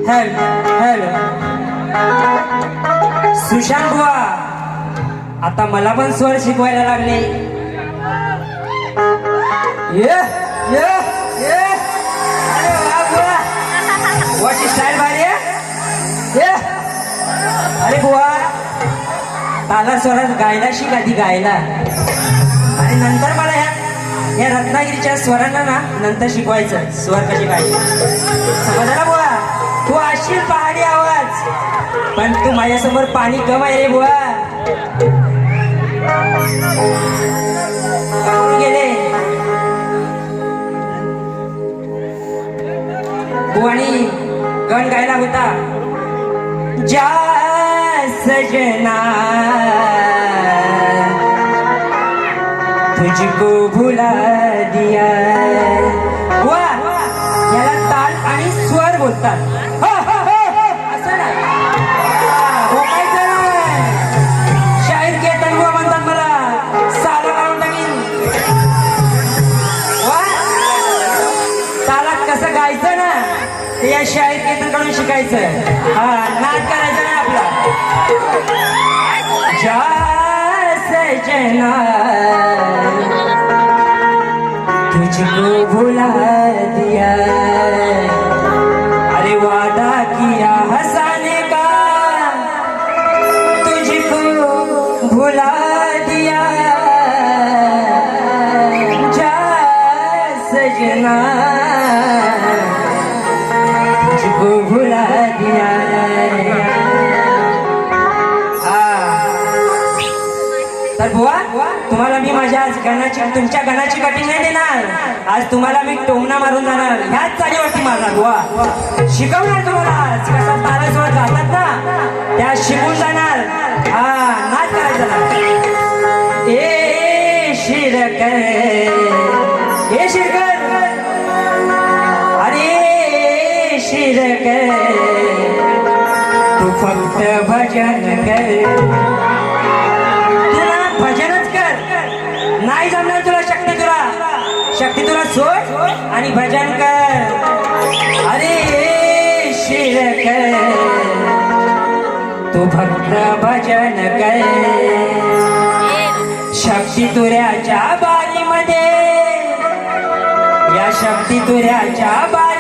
Hello hello Sushant बुवा, आता मला पण स्वर शिकवायला लागले. ये ये ये अरे वा बुवा, बुवाची स्टाईल भारी आहे. ये अरे बुवा, ताला स्वरात गायला शिक आधी गायला, आणि नंतर मला ह्या रत्नागिरीच्या स्वरांना ना नंतर शिकवायचं स्वर कशी गायचे. समजला ना बुवा? तू असशील पहाडी आवाज, पण तू माझ्यासमोर पाणी कम आहे रे बुवा. गेले बुवानी गण गायला होता. जा सजना तुझको भुला दिया. बुवा, याला ताल आणि स्वर बोलतात. असं ना बोलायचं नाही. शाहीर कीर्तन बुवा म्हणतात मला, साला काढून टाकीन. वा, तालात कसं गायचं ना ते या शाहीर कीर्तन कडून शिकायचं. हा, नाद करायचं ना आपला. जा सजना तुझको भुला दिया, अरे वादा किया हंसाने का तुझको भुला दिया. जा सजना तुझको भुला दिया. तर बुवा, तुम्हाला मी माझ्या आज गणाची तुमच्या गणाची कटिंग नाही देणार. आज तुम्हाला मी टोमणा मारून जाणार. ह्याच चालीवरती मारणार बुवा. शिकवणार तुम्हाला आज कसा तालासोबत गातात ना, त्या शिकून जाणार. हा, नाच करायचा ना. ए शिरकर, ए शिरकर, अरे शिरकर, तू फक्त भजन कर. भजनच कर. नाही जमणार तुला शक्ती तुला सोड आणि भजन कर. अरे शिरकर, तू फक्त भजन कर. शक्ती तुऱ्याच्या बारीमध्ये, या शक्ती तुऱ्याच्या बारी